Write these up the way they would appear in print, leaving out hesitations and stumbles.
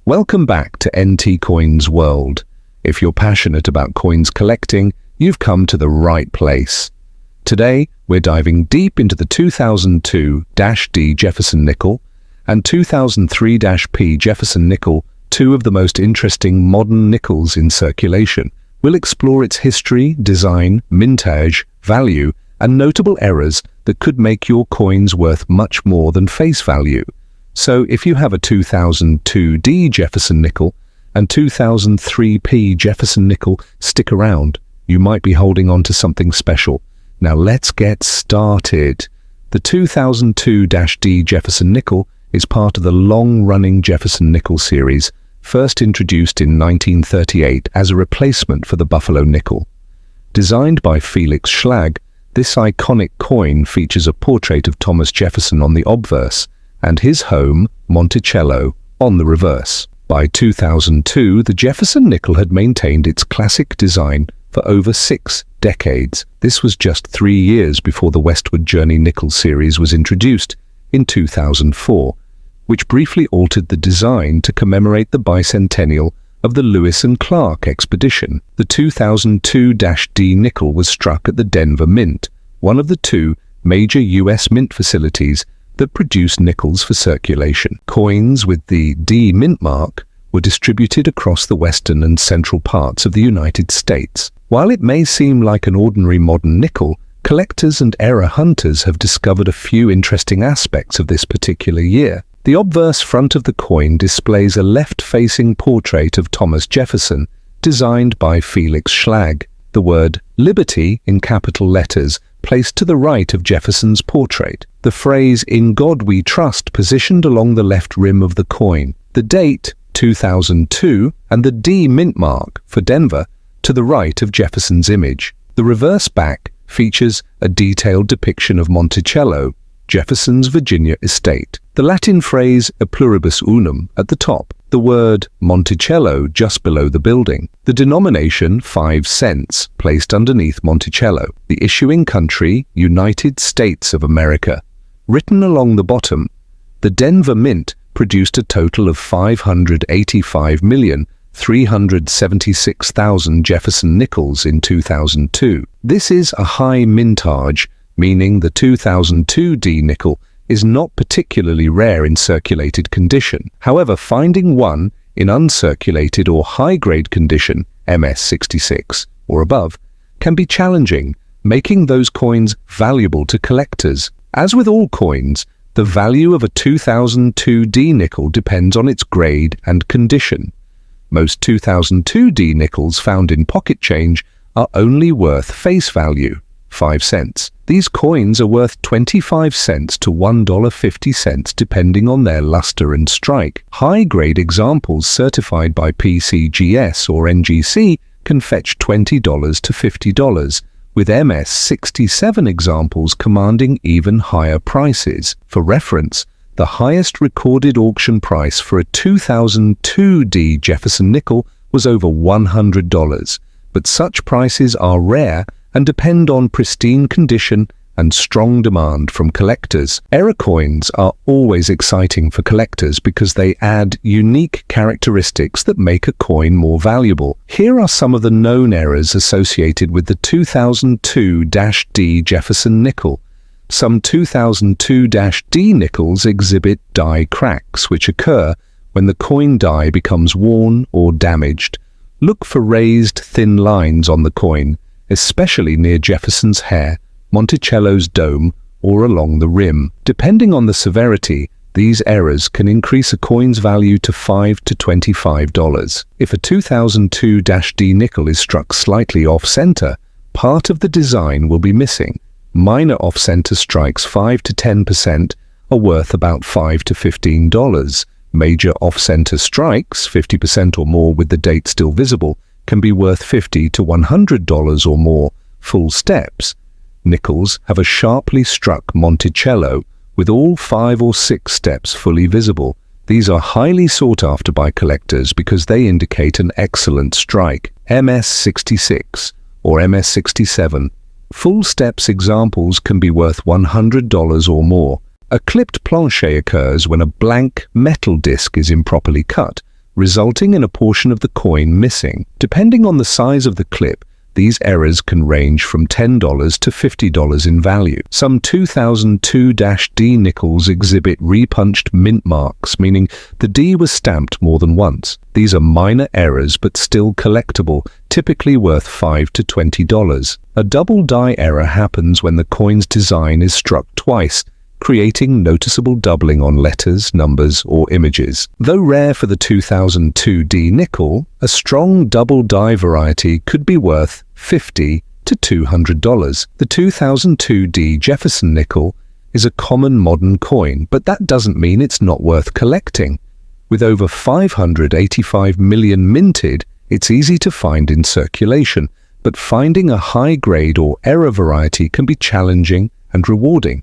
Welcome back to NT Coins World. If you're passionate about coins collecting, you've come to the right place. Today, we're diving deep into the 2002-D Jefferson Nickel and 2003-P Jefferson Nickel, two of the most interesting modern nickels in circulation. We'll explore its history, design, mintage, value, and notable errors that could make your coins worth much more than face value. So if you have a 2002-D Jefferson Nickel and 2003-P Jefferson Nickel, stick around. You might be holding on to something special. Now let's get started. The 2002-D Jefferson Nickel is part of the long-running Jefferson Nickel series, first introduced in 1938 as a replacement for the Buffalo nickel. Designed by Felix Schlag, this iconic coin features a portrait of Thomas Jefferson on the obverse and his home, Monticello, on the reverse. By 2002, the Jefferson Nickel had maintained its classic design for over 6 decades. This was just 3 years before the Westward Journey Nickel series was introduced in 2004, which briefly altered the design to commemorate the bicentennial of the Lewis and Clark expedition. The 2002-D nickel was struck at the Denver Mint, one of the 2 major U.S. mint facilities that produce nickels for circulation. Coins with the D mint mark were distributed across the western and central parts of the United States. While it may seem like an ordinary modern nickel, collectors and error hunters have discovered a few interesting aspects of this particular year. The obverse front of the coin displays a left-facing portrait of Thomas Jefferson, designed by Felix Schlag. The word Liberty in capital letters placed to the right of Jefferson's portrait. The phrase "In God We Trust" positioned along the left rim of the coin. The date 2002 and the D mint mark for Denver to the right of Jefferson's image. The reverse back features a detailed depiction of Monticello, Jefferson's Virginia estate. The Latin phrase "a pluribus unum" at the top, the word Monticello just below the building, the denomination 5 cents placed underneath Monticello, the issuing country United States of America. Written along the bottom, the Denver Mint produced a total of 585,376,000 Jefferson nickels in 2002. This is a high mintage, meaning the 2002-D nickel is not particularly rare in circulated condition. However, finding one in uncirculated or high-grade condition, MS66 or above, can be challenging, making those coins valuable to collectors. As with all coins, the value of a 2002-D nickel depends on its grade and condition. Most 2002-D nickels found in pocket change are only worth face value, 5 cents. These coins are worth 25 cents to $1.50 depending on their luster and strike. High-grade examples certified by PCGS or NGC can fetch $20 to $50, with MS67 examples commanding even higher prices. For reference, the highest recorded auction price for a 2002-D Jefferson nickel was over $100, but such prices are rare and depend on pristine condition and strong demand from collectors. Error coins are always exciting for collectors because they add unique characteristics that make a coin more valuable. Here are some of the known errors associated with the 2002-D Jefferson nickel. Some 2002-D nickels exhibit die cracks, which occur when the coin die becomes worn or damaged. Look for raised, thin lines on the coin, especially near Jefferson's hair, Monticello's dome, or along the rim. Depending on the severity, these errors can increase a coin's value to $5 to $25. If a 2002-D nickel is struck slightly off-center, part of the design will be missing. Minor off-center strikes 5 to 10% are worth about $5 to $15. Major off-center strikes, 50% or more with the date still visible, can be worth $50 to $100 or more. Full steps nickels have a sharply struck Monticello with all 5 or 6 steps fully visible. These are highly sought after by collectors because they indicate an excellent strike. MS66 or MS67. Full steps examples can be worth $100 or more. A clipped plancher occurs when a blank metal disc is improperly cut, resulting in a portion of the coin missing. Depending on the size of the clip, these errors can range from $10 to $50 in value. Some 2002-D nickels exhibit repunched mint marks, meaning the D was stamped more than once. These are minor errors but still collectible, typically worth $5 to $20. A double die error happens when the coin's design is struck twice, creating noticeable doubling on letters, numbers, or images. Though rare for the 2002-D nickel, a strong double die variety could be worth $50 to $200. The 2002-D Jefferson nickel is a common modern coin, but that doesn't mean it's not worth collecting. With over 585 million minted, it's easy to find in circulation, but finding a high-grade or error variety can be challenging and rewarding.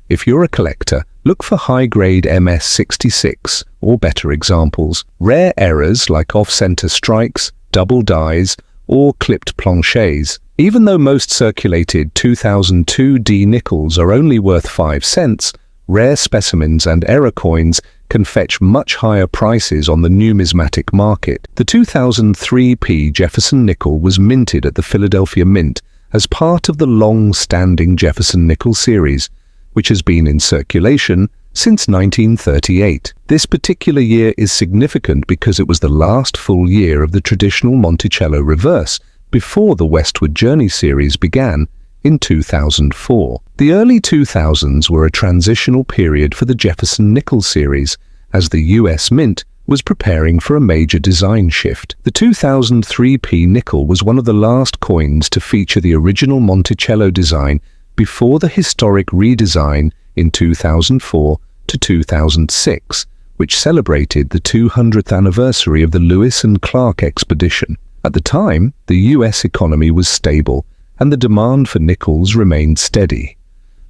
If you're a collector, look for high-grade MS66 or better examples. Rare errors like off-center strikes, double dies, or clipped planchets. Even though most circulated 2002-D nickels are only worth 5 cents, rare specimens and error coins can fetch much higher prices on the numismatic market. The 2003p Jefferson nickel was minted at the Philadelphia Mint as part of the long-standing Jefferson nickel series, which has been in circulation since 1938. This particular year is significant because it was the last full year of the traditional Monticello reverse before the Westward Journey series began in 2004. The early 2000s were a transitional period for the Jefferson Nickels series, as the US Mint was preparing for a major design shift. The 2003p nickel was one of the last coins to feature the original Monticello design before the historic redesign in 2004 to 2006, which celebrated the 200th anniversary of the Lewis and Clark expedition. At the time, the US economy was stable and the demand for nickels remained steady.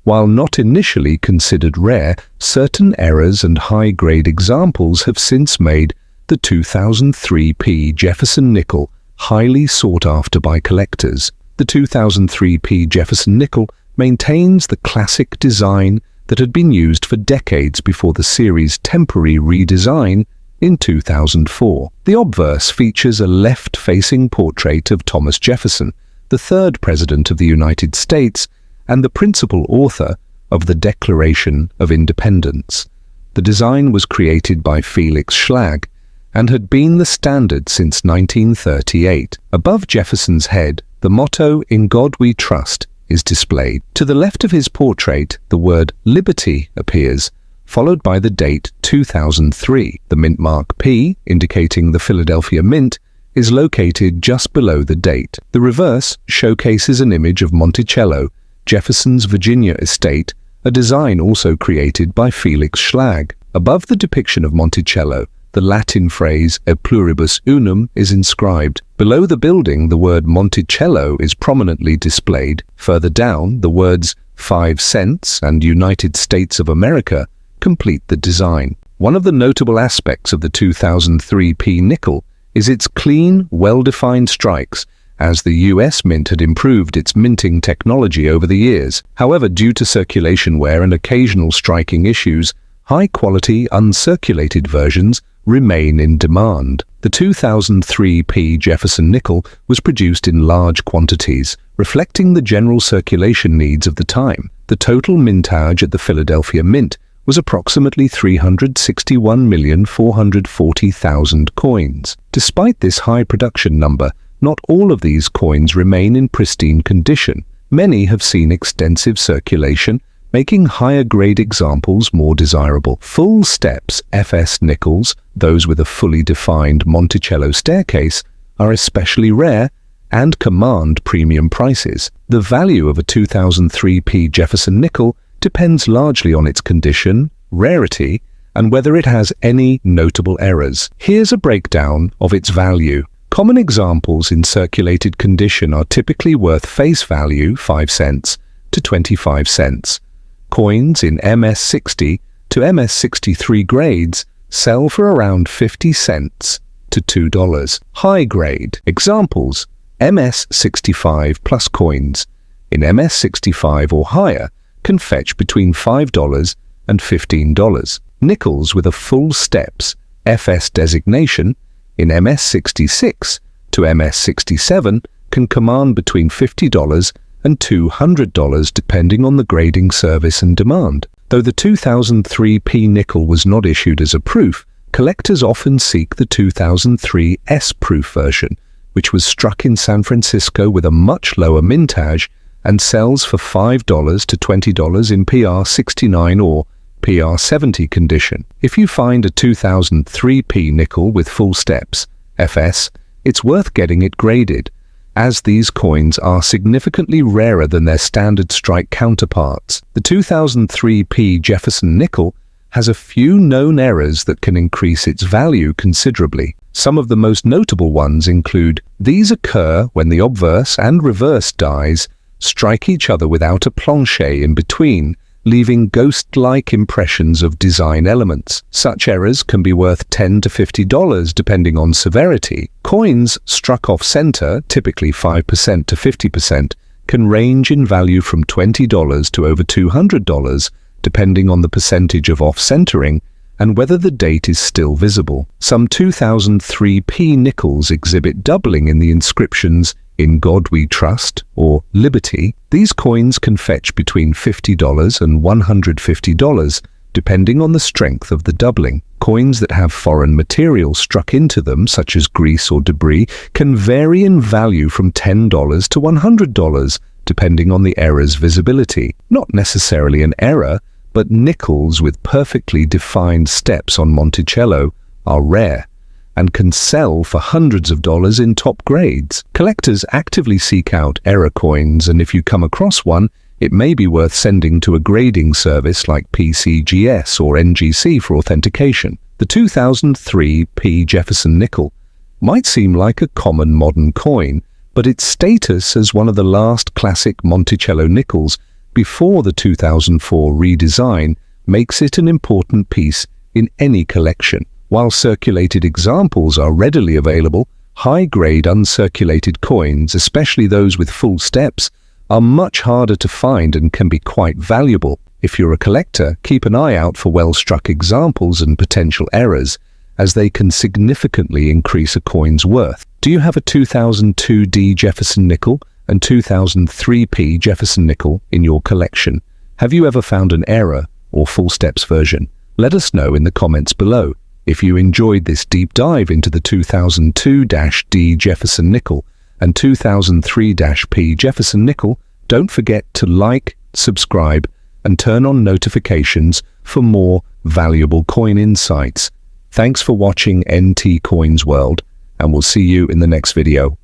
While not initially considered rare, certain errors and high-grade examples have since made the 2003p Jefferson nickel highly sought after by collectors. The 2003p Jefferson nickel maintains the classic design that had been used for decades before the series' temporary redesign in 2004. The obverse features a left-facing portrait of Thomas Jefferson, the third President of the United States and the principal author of the Declaration of Independence. The design was created by Felix Schlag and had been the standard since 1938. Above Jefferson's head, the motto, "In God We Trust," is displayed. To the left of his portrait, the word Liberty appears, followed by the date 2003. The mint mark P, indicating the Philadelphia Mint, is located just below the date. The reverse showcases an image of Monticello, Jefferson's Virginia estate, a design also created by Felix Schlag. Above the depiction of Monticello, the Latin phrase "E pluribus unum" is inscribed. Below the building, the word Monticello is prominently displayed. Further down, the words 5 cents and United States of America complete the design. One of the notable aspects of the 2003p nickel is its clean, well-defined strikes, as the US Mint had improved its minting technology over the years. However, due to circulation wear and occasional striking issues, high-quality, uncirculated versions remain in demand. The 2003p Jefferson nickel was produced in large quantities, reflecting the general circulation needs of the time. The total mintage at the Philadelphia Mint was approximately 361,440,000 coins. Despite this high production number, not all of these coins remain in pristine condition. Many have seen extensive circulation, making higher-grade examples more desirable. Full steps FS nickels, those with a fully defined Monticello staircase, are especially rare and command premium prices. The value of a 2003p Jefferson nickel depends largely on its condition, rarity, and whether it has any notable errors. Here's a breakdown of its value. Common examples in circulated condition are typically worth face value 5 cents to 25 cents. Coins in MS60 to MS63 grades sell for around 50 cents to $2. High grade examples: MS65 plus coins in MS65 or higher can fetch between $5 and $15. Nickels with a full steps FS designation in MS66 to MS67 can command between $50 and $200 depending on the grading service and demand. Though the 2003P nickel was not issued as a proof, collectors often seek the 2003 S-proof version, which was struck in San Francisco with a much lower mintage and sells for $5 to $20 in PR69 or PR70 condition. If you find a 2003P nickel with full steps, FS, it's worth getting it graded, as these coins are significantly rarer than their standard strike counterparts. The 2003P Jefferson Nickel has a few known errors that can increase its value considerably. Some of the most notable ones include: these occur when the obverse and reverse dies strike each other without a plancher in between, leaving ghost-like impressions of design elements. Such errors can be worth $10 to $50 depending on severity. Coins struck off-center, typically 5% to 50%, can range in value from $20 to over $200, depending on the percentage of off-centering and whether the date is still visible. Some 2003P nickels exhibit doubling in the inscriptions "In God We Trust" or "Liberty." These coins can fetch between $50 and $150, depending on the strength of the doubling. Coins that have foreign material struck into them, such as grease or debris, can vary in value from $10 to $100, depending on the error's visibility. Not necessarily an error, but nickels with perfectly defined steps on Monticello are rare and can sell for hundreds of dollars in top grades. Collectors actively seek out error coins, and if you come across one, it may be worth sending to a grading service like PCGS or NGC for authentication. The 2003P Jefferson Nickel might seem like a common modern coin, but its status as one of the last classic Monticello nickels before the 2004 redesign makes it an important piece in any collection. While circulated examples are readily available, high-grade uncirculated coins, especially those with full steps, are much harder to find and can be quite valuable. If you're a collector, keep an eye out for well-struck examples and potential errors, as they can significantly increase a coin's worth. Do you have a 2002D Jefferson Nickel and 2003P Jefferson Nickel in your collection? Have you ever found an error or full steps version? Let us know in the comments below. If you enjoyed this deep dive into the 2002-D Jefferson Nickel and 2003-P Jefferson Nickel, don't forget to like, subscribe, and turn on notifications for more valuable coin insights. Thanks for watching NT Coins World, and we'll see you in the next video.